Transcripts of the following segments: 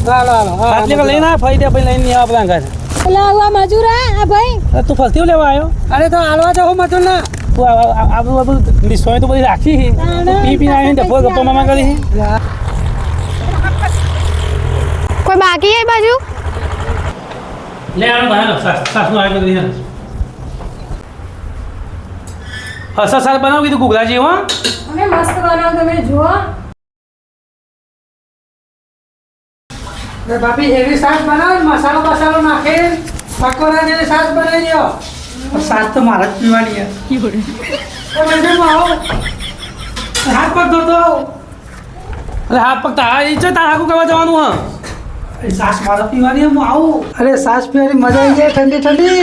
આટલી વાર લઈને ફરી દે પછી લઈને આવા આપણા ઘર એટલે આ મજૂર આ ભાઈ તું ફરતી લેવા આવ્યો અરે તો હાલવા જાઓ મજૂર ના તું આપણું બધું ડિસ્કોય તો બધી રાખી પી પી આવીને ડફો ગપ્પો મામા કરી કોઈ બાકી એ બાજુ લે આનો ભાઈ સાસનું આવી કરી અસર સાર બનાવ કીધું ગુગલાજી હો અમે મસ્ત બનાવ તમે જુઓ ભાભી એવી શાક બનાવો મસાલો બસાલો નાખે પકોડા જેવી શાક બનાવી દો શાક તો મારા જ પીવાની હાથ પગ ધોતો અરે હાથ પગ તારા ઈ છે તારા આખું કરવા જવાનું હા સાસ મારા પીવાની હું આવું અરે સાસ પીવાની મજા આવી જાય ઠંડી ઠંડી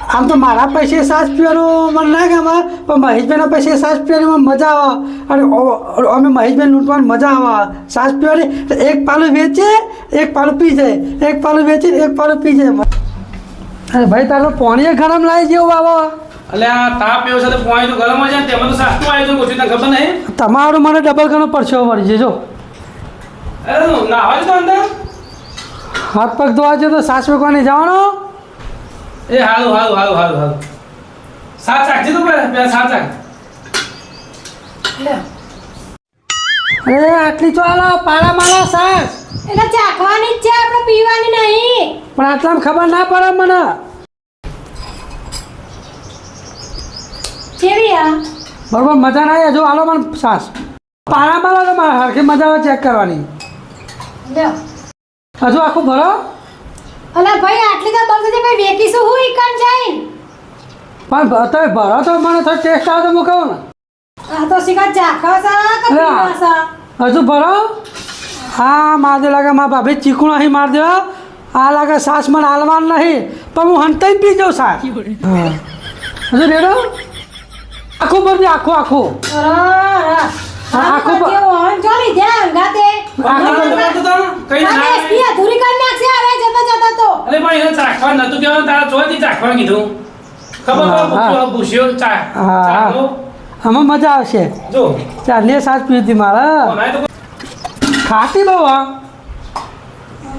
આમ તો મારા પૈસે સાસ પીવાનું મને ના ગમે પણ મહેશભાઈના પૈસે સાસ પીવાની મજા આવે અને અમે મહેશભાઈ લૂંટવાની મજા આવે સાસ પીવાની એક પાલું વેચે એક પાલું પી જાય એક પાલું વેચે એક પાલું પી જાય અરે ભાઈ તારો પાણી ગરમ લાવી જેવું બાબા એટલે આ તાપ એવો છે તો પાણી તો ગરમ હોય છે તેમાં તો સાસનું આવી છે ઓછી તને ખબર નહીં તમારું મને ડબલ ગણો પરસેવો વળી છે જો અરે નાવા જ તો અંદર હાથ પગ ધોવા છે તો સાસ વેકવાની જવાનો એ હારું સાત ચાકજી તો પેલા સાત ચાક અરે આટલી ચાલો પાલા માલા સાસ એટલે ચાખવાની જ છે આપણે પીવાની નહીં પણ આટલામાં ખબર ના પડે મને કેવી આ બરોબર મજા ના આવે જો હાલો મને સાસ પાલા માલો તો મારે હરખી મજા આવે ચેક કરવાની લ્યો હજુ આખું ભરો અલા ભાઈ આટલી તો બસ છે ભાઈ વેકીશું હું ઈકન જઈન પણ તમે ભરો તો મને થોડો ટેસ્ટ આવે તો હું કહું ને આ તો શીખા ચાખા સા કે પીવા સા હજુ ભરો હા મારે લાગે મારા ભાભી ચીકણું અહીં માર દેવા આ લાગે સાસ મને હાલવાનું નહીં પણ હું હંતાઈને પી જાઉં સાસ હા હજુ રેડો આખું ભરજે આખું આખું આખું ચોલી ધ્યાન ગાતે કઈ ના સ્પિયા ધુરી કરી નાખશે અરે જતા જતા તો અરે ભાઈ એને ચાખવા નતું કહેવાનું તારા ચોથી ચાખવા કીધું ખબર પૂછ્યો ચા ચાલો આમાં મજા આવશે જો ચાલે સાસ પીધી મારા બનાય તો ખાટી બહુ હા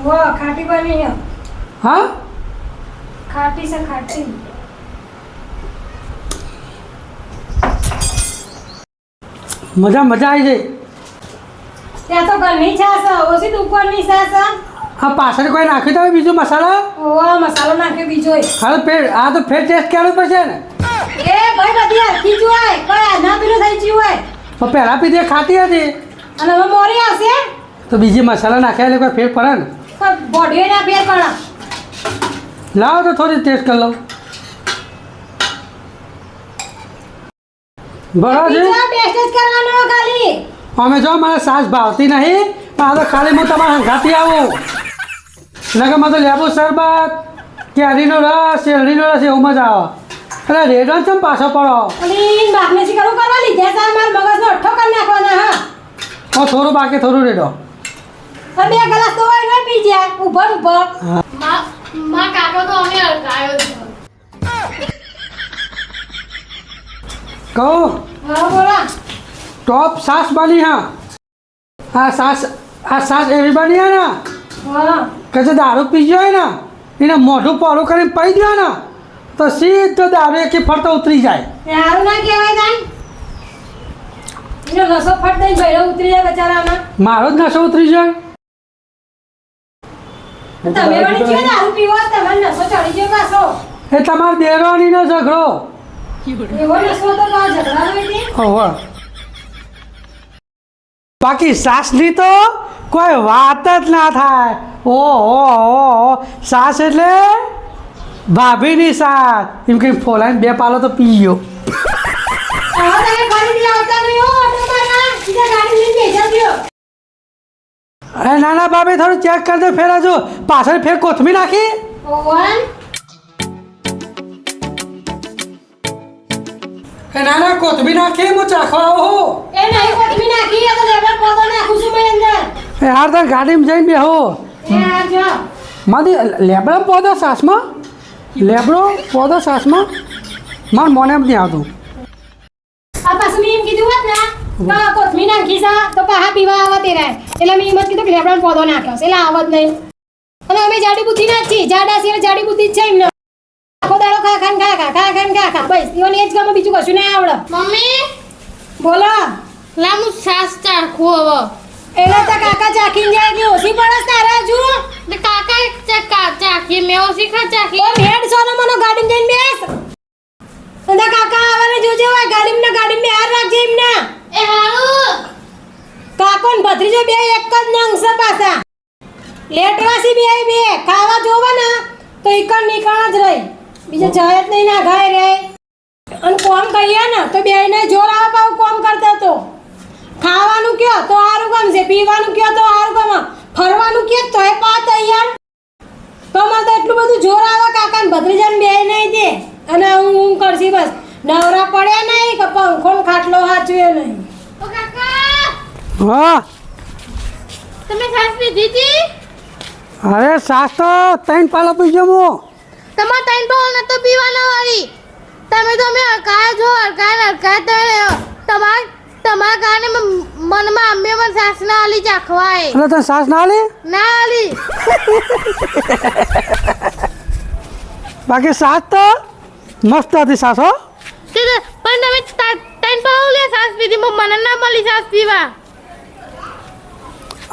વાહ ખાટી બની હા ખાટી છે ખાટી મજા આવી જાય ત્યાં તો ઘરની છાસ ઓછી ઉપરની છાસ હા પાછળ કોઈ નાખ્યું તમે બીજું મસાલા ઓવા મસાલો નાખ્યો બીજો હા તો ફેર આ તો ફેર ટેસ્ટ કરવું પડશે ને એ ભાઈ બધી હરખી જ હોય કોઈ ના પેલું થઈ ગયું હોય તો પહેલાં પીધી ખાતી હતી અને હવે મોરી આવશે તો બીજી મસાલા નાખ્યા એટલે કોઈ ફેર પડે ને પણ બોડીએ ના ફેર પણ લાવો તો થોડી ટેસ્ટ કરી લઉં બરાબર છે ટેસ્ટ જ કરવાનો ખાલી અમે જો મને સાસ ભાવતી નહીં પણ આ તો ખાલી હું તમારા સંગાથી આવું લગે મને તો લેબુ શરબત કેરીનો રસ શેરડીનો રસ એવું મજા આવે અરે રેડો છે પાછો પડો અલી બાપને શીખરું કરવા લીધા સાર માર મગજનો અઠ્ઠો કરી નાખવાના હા થોડું બાકી થોડું રેડો બે ગ્લાસ તો હોય ને પી જાય ઉભર માં કાકો તો અમે અડકાયો છે કહું હા બોલા ટોપ સાસ બની હા આ સાસ એવી બની હે ને હા કે જે દારૂ પી ગયો હોય ને એને મોઢું પોળું કરીને પી દો ને તો સીધો દારૂ એકી ફરતો ઉતરી જાય સારું ના કહેવાય તાન એનો નસો ફટ દઈ ભૈરો ઉતરી જાય બચારામાં મારો જ નશો ઉતરી જાય તમે વળી કેવો દારૂ પીવો તમે નસો ચડી ગયો પાછો એ તમારા દેરાણીનો ઝઘડો એવો નસો તો બહુ ઝઘડા હોય ઓહો બાકી સાસની તો કોઈ વાત જ ના થાય ઓહો સાસ એટલે ભાભીની સાસ એમ કે ફોલાઈને બે પાલો તો પી ગયો હવે તમે ફરીથી આવતા નહીં હો ઓટો મારવા સીધા ગાડી લઈને બેસી ગયો અરે નાના ભાભી થોડું ચેક કરજો ફેર હજુ પાછળ ફેર કોથમી નાખી ઓવન એ નાના કોથમી નાખી હું ચાખવા આવું એ નહીં કોથમી નાખી આ તો લેબર પોતો નાખું છું મેં અંદર એ હાર તાર ગાડીમાં જઈને બેહો એ આ જો મારી લેબડો પોદો સાસમાં લેબડો પોદો સાસમાં માર મોને એમ નહીં આવતું આ પાછું મેં એમ કીધું હોત ને તો કોથમી નાખી છે તો પાહા પીવા આવવા તે રહે એટલે મેં હિંમત કીધું કે લેબડાનો પોદો નાખ્યો છે એટલે આવત નહીં અને અમે જાડીબુદ્ધિ નાખી જાડા છીએ જાડીબુદ્ધિ જ છે એમને આખો દાડો ખા બસ ઈવન એ જ ગમે બીજું કશું નહીં આવડે મમ્મી બોલો લામુ સાસ ચાખું હવે એટલે તો કાકા ચાખીને જાય એટલે ઓછી પડે તારા જુ તે કાકા ચાખી મેં ઓછી ખા ચાખી એ ભેડ સોનો મનો ગાડીમાં જઈને બેસ અને કાકા આવવાને જોજે હોય ગાડીમાં બહાર રાખજે એમને એ હારું કાકો ને ભત્રીજો બે એક જ નંગ છે પાછા લેટવાસી બે ખાવા જોવા ને તો ઈકણ નીકળ જ રહી બીજે જાય જ નહીં ના ઘાય રે અને કોમ કહીએ ને તો બે ને જોર આવે પાવ કોમ કરતા તો ખાવાનું કયો તો સારું કામ છે પીવાનું કયો તો સારું કામ ફરવાનું કયો તો એ પા તૈયાર તો મને તો એટલું બધું જોર આવે કાકા ને ભત્રીજાને બે નહીં દે અને હું કરશી બસ નવરા પડ્યા નહીં કે પંખો ને ખાટલો હાચવ્યો નહીં ઓ કાકા હા તમે સાસ પીધી હતી અરે સાસ તો 3 પાલા પી ગયો હું તમાર ટાઈમ પર ન તો પીવાના વાળી તમે તો અમે અડકાયા છો અડકાયા તમારા કારણે મનમાં અમે પણ સાસ ના આલી ચાખવાય એટલે તને સાસ ના લે ના આલી બાકી સાસ તો મસ્ત હતી સાસ હો પણ તમે ટાઈમ પર લે સાસ પીધી મને ના મળી સાસ પીવા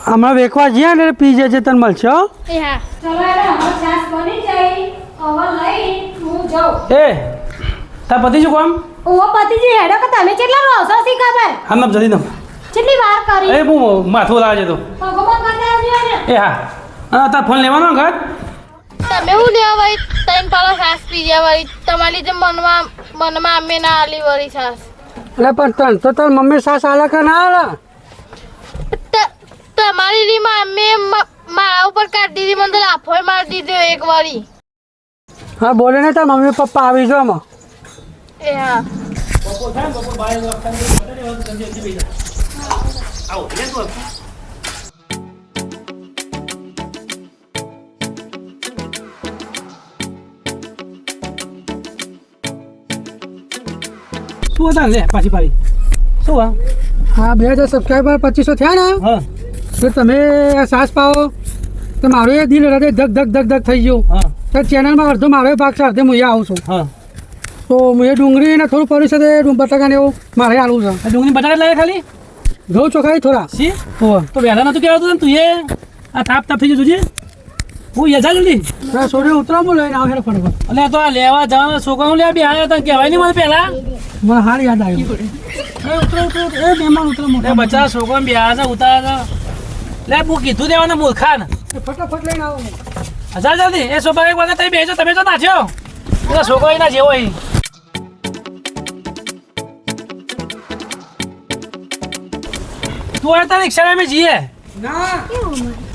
હમણાં વેકવા જઈએ ને પી જજે તને મળશે હો એ હા ચલો એટલે હવે છાશ બની જાય હવે લઈ હું જાઉં એ તાર પતિ શું કામ ઓ પતિજી હેડો કે તમે કેટલા રહો છો શી ખબર આમ નામ જલ્દી નામ કેટલી વાર કરી એ હું માથું લાવજે તો ભગવાન કરતા આવજો ને એ હા અને તાર ફોન લેવાનો ઘર તમે હું લેવા વાળી ટાઈમ પર સાસ પી ગયા વાળી તમારી જે મનમાં અમે ના આલી વાળી સાસ એટલે પણ તને તો તાર મમ્મી સાસ આલે કે ના આલે તમારી રીમાં અમે મારા ઉપર કાઢી દીધી મને તો લાફોય મારી દીધો એક વાળી હા બોલે ને તાર મમ્મી પપ્પા આવી જો આમાં એ હા શું હતા લે પાછી પાડી શું હા 2000 સબસ્ક્રાઈબર 2500 થયા ને હા તો તમે સાસ પાવો તો મારું એ દિલ હૃદય ધક ધક ધક ધક થઈ ગયું હા તો ચેનલમાં અડધો મારો ભાગ છે અડધે હું અહીંયા આવું છું હા તો હું એ ડુંગળીને થોડું પડ્યું છે તે બટાકાને એવું મારે આલવું છે આ ડુંગળી બટાકા લાવે ખાલી ઘઉં ચોખાઈ થોડા સી હો તો વહેલા નતું કહેવાતું ને તું એ આ તાપ થઈ ગયું તુજે હું યજા જલ્દી સોડે ઉતરાવું લઈને આવે ને ફટાફટ એટલે તો આ લેવા જવાના છોકરાઓ લે બે આવ્યા તને કહેવાય નહીં મને પહેલા મને હાર યાદ આવ્યું એ ઉતરો એ મહેમાન ઉતરો એ મોટા બચ્ચા છોકરા બે આવ્યા છે ઉતારા લે હું કીધું દેવાના મૂર્ખા ને ફટાફટ લઈને આવો હજાર જલ્દી એ છોકરા એક વખત બેસો તમે તો નાખ્યો પેલા છોકરો એના જેવો અહીં તું આ તારી રિક્ષા અમે જઈએ ના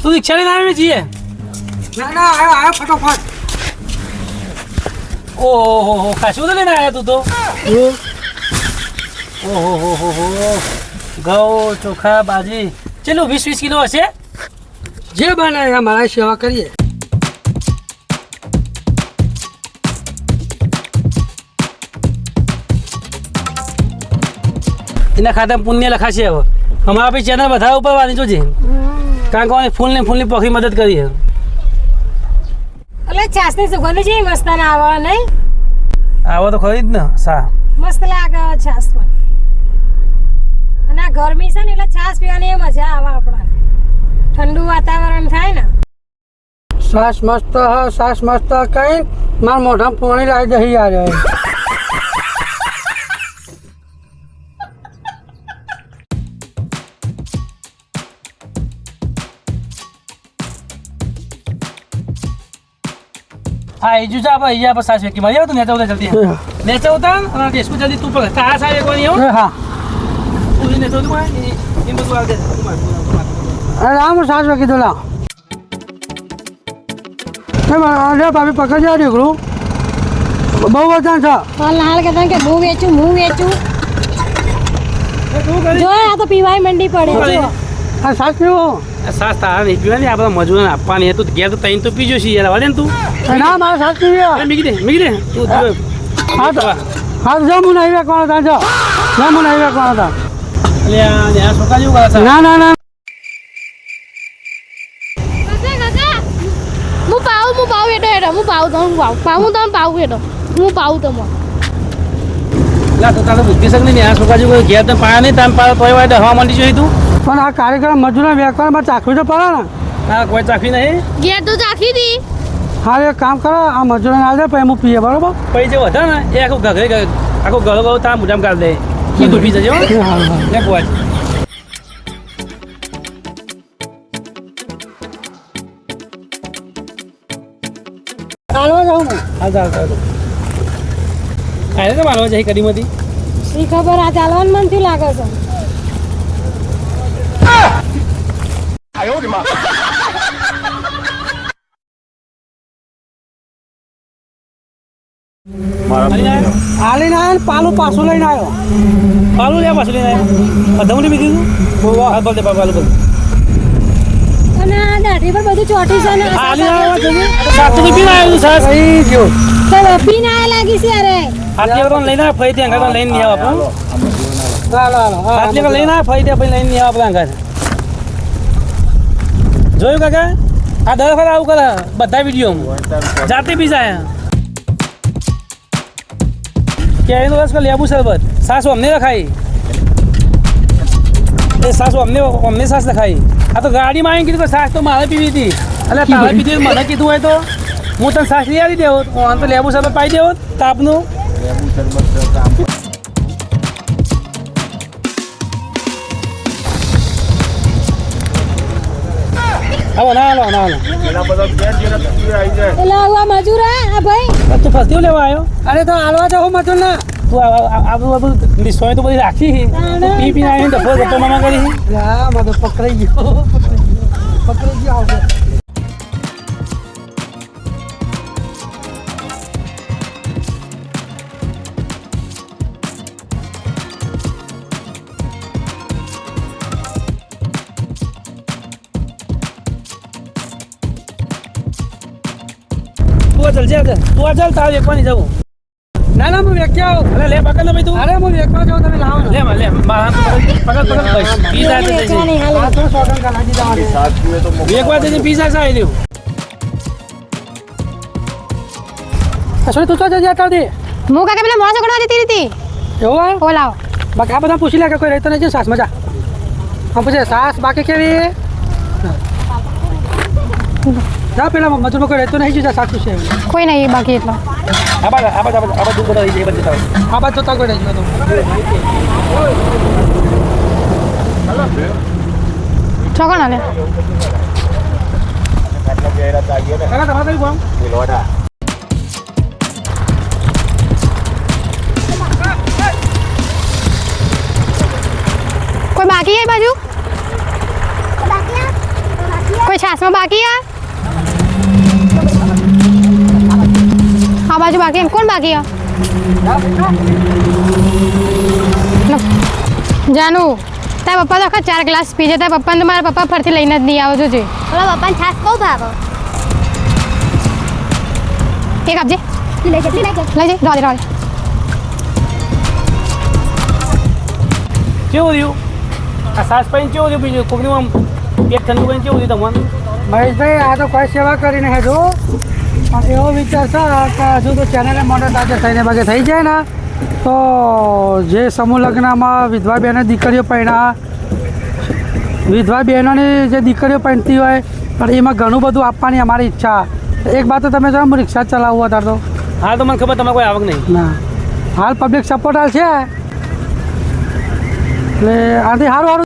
તું રિક્ષા લઈને અમે જઈએ ના આયો ફટાફટ ઓહો ખાસું તો લઈને આવ્યા તું તો ઓહો ઘઉં ચોખા બાજી ચલો 20 કિલો હશે જે બને મારા સેવા કરીએ એના ખાતા પુણ્ય લખાશે હવે અમારા આપણી ચેનલ વધારે ઉપર વાળી જોજે કારણ કે ફૂલની પોખી મદદ કરી છે એટલે છાશની સુગંધ છે મસ્ત ના આવે નહીં આવો તો ખરી જ ને સા મસ્ત લાગે છાશ પણ અને આ ગરમી છે ને એટલે છાશ પીવાની મજા આવે આપણા ઠંડુ વાતાવરણ થાય ને સાસ મસ્ત સાસ મસ્ત કઈ મારા મોઢા પાણી લાવી દઈ યાર હા એ જુજા આપણે અહીંયા પર સાસ વેકી મારી આવ તું નેચા ઉતાર જલ્દી નેચા ઉતાર અને ડેસ્કુ જલ્દી તું પર તારા સાહેબ એકવાની એવું હા તું નેચા ઉતાર એમ બધું આવ દે અરે રામ સાસ વેકી દો લાવ અરે ભાભી પકડજે આ દીકરું બહુ વજન છે લાલ કહેતા કે હું વેચું જો આ તો પીવાય મંડી પડે જો આ સાસ પીવો સાસ તારા નહીં પીવાની આપણે મજૂરને આપવાની હતું ઘેર તો તૈન તો પીજો છીએ યાર વાળે ને તું ના મારે સાસ પીવી મીકી દે તું હા તો હા જો હું નહીં વેકવાનો તા જો હું નહીં વેકવાનો તા એટલે આ છોકરા જેવું કરે છે ના ના ના કાકા હું પાઉં હેઠો હું પાઉં તમે એટલે તો તારે બુદ્ધિ શક નહીં આ છોકરા જેવું ઘેર તો પાયા નહીં તામ પાડે તોય વાય હવા માંડી જોઈ તું પણ આ કાર્યક્રમ મજૂરના વેપારમાં ચાખવી તો પડે ને તારા કોઈ ચાખી નહીં ઘેર તો ચાખી દી હા એક કામ કરો આ મજૂરોને આવી દે પછી હું પીએ બરોબર પછી જે વધે ને એ આખું ઘરે આખું ગળો ગળો તારા મોઢામાં કાઢ દે કીધું પી જજો લે પોવાજ ચાલવા જાઉં ને હા ચાલ ચાલ આરે તો મારવા જાય કડીમાંથી શી ખબર આ ચાલવાનું મન થયું લાગે છે હાલીને આવ્યો ને પાલું પાછું લઈને આવ્યો પાલું લે પાછું લઈને આવ્યો અધમણી બી દીધું હા બોલ દે પાલું બોલ અને આ દાઢી પર બધું ચોટી છે ને હાલી આવ્યો તમે સાતું પી આવ્યો સાસ અહીં જો તો પીને આ લાગી છે અરે આટલી વાર લઈને આવે ફરી ત્યાં આગળ લઈને નહીં આવે આપણું હાલો હાલો આટલી વાર લઈને આવે ફરી ત્યાં પછી લઈને નહીં આવે આપણા આગળ જોયું કાકા આ દર વખત આવું કરે બધા વિડીયોમાં જાતે પી જાય કેરીનો રસ લેબુ શરબત સાસ અમને રખાઈ એ સાસ અમને સાસ રખાઈ આ તો ગાડીમાં આવીને કીધું કે સાસ તો મારે પીવી હતી એટલે તારે પીધી હોય મને કીધું હોય તો હું તને સાસ લઈ આવી દેવો આમ તો લેબુ શરબત પાઈ દેવો તાપનું આવો ના હાલો ના હાલો એટલે આ મજૂર આ ભાઈ તું ફસતી લેવા આવ્યો અરે તો હાલવા જાઉં મજૂર ના તું આ બધું ડિસ્કોય તો બધી રાખી તું પી પી આવીને ડફો ગપ્પો મામા કરી હા મારે પકડાઈ ગયો આવશે તું આ ચાલ તારે એકવાની જવું ના ના હું વેચ્યા આવું અરે લે પકડ ને ભાઈ તું અરે હું વેચવા જાઉં તમે લાવો ને લે મારા પકડ બસ પી જાય તો જઈશ. વેચવાની હાલ આ તો સોગન કલા દીધા એક વાર જઈને પી જાય આવી રહ્યું અસલી તું તો જજે અત્યારે હું કાકા પેલા મોણસો ગણવા જતી હતી એવું હોય ઓ લાવો બાકી આ બધા પૂછી લે કે કોઈ રહેતો નહીં સાસ મજા હા પૂછે સાસ બાકી કેવી જા પેલા મજૂર કોઈ રહેતો નહીં જોતા સાસ પૂછે કોઈ નહીં બાકી એટલો આ બાદ દૂધ બધા એ બધું જતા હોય. આ બાદ જોતા કોઈ નહીં જોતો ચોકણ હાલે કાકા તમારે કયું કામ કોઈ બાકી है बाजू કોઈ છાસમાં બાકી है આ બાજુ બાકી है કોણ બાકી है જાનુ તારા પપ્પા તો આખા 4 ગ્લાસ પી જતા પપ્પાને તો મારા પપ્પા ફરથી લઈને જ નહીં આવે જોજે ઓલા પપ્પાને છાસ બહુ ભાવે એક આપજે લઈ જઈ લઈ જઈ રવા દે કેવું રહ્યું આ સાસ પાઈને કેવું રહ્યું બીજું કોકનું આમ પેટ ઠંડુ કરીને કેવું રહ્યું તમારું મહેશભાઈ આ તો કોઈ સેવા કરીને હે જો પણ એવો વિચાર છે કે હજુ તો ચેનલે મોનેટાઇઝર થઈને ભાગે થઈ જાય ને તો જે સમૂહ લગ્નમાં વિધવા બહેનો દીકરીઓ પરણા વિધવા બહેનોની જે દીકરીઓ પરણતી હોય પણ એમાં ઘણું બધું આપવાની અમારી ઈચ્છા એક બાદ તો તમે જો હું રિક્ષા ચલાવવું અત્યારે તો હા તો મને ખબર તમારે કોઈ આવક નહીં ના હાલ પબ્લિક સપોર્ટ હાલ છે એટલે આથી સારું સારું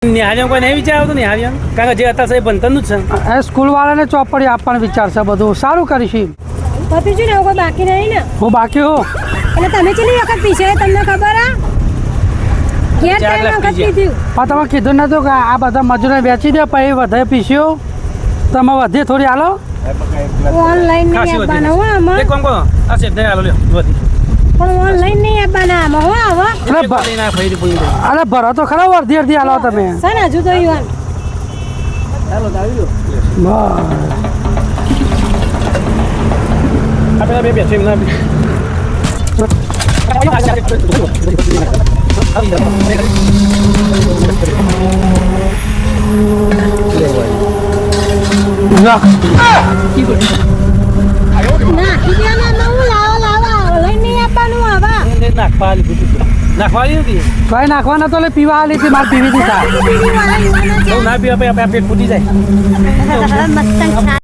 નિહાળીઓ કોઈ નહીં વિચાર આવતો નિહાળીઓ કારણ કે જે હતા સાહેબ ભણતરનું જ છે એ સ્કૂલવાળાને ચોપડી આપવાનો વિચાર છે બધું સારું કરીશું પતીજું ને કોઈ બાકી નહીં ને હું બાકી હો એટલે તમે કેટલી વખત પીછે તમને ખબર આ ઘેર 4 ત્રણ લાખ વખત પીછે. પીધું પણ તમે કીધું નતું કે આ બધા મજૂરોને વેચી દે પછી વધે પીસ્યો તમે વધે થોડી હાલો ઓનલાઈન નહીં ખાસી આપવાના હો વધી આમાં એક કામ કરો આ સેટ નહીં હાલો લ્યો વધી પણ ઓનલાઈન નહીં આપવાના આમાં હો આવા અરે ભ- લઈને આ ફરી પૂરી દે અરે ભરો તો ખરા અડધી અડધી હાલો તમે છે ને હજુ તો યુવાન બસ. આ પેલા બે બેસે એમના નાખી દેવાના નવું લાવો લઈ નહીં આપવાનું આવા નાખવાની નથી ભાઈ નાખવાના તો પીવા આલી હતી મારે પીવી હતી ચા પીવી વાળા યુવાનો છે. ના પીવા પેટ ફૂટી જાય મસ્ત છાશ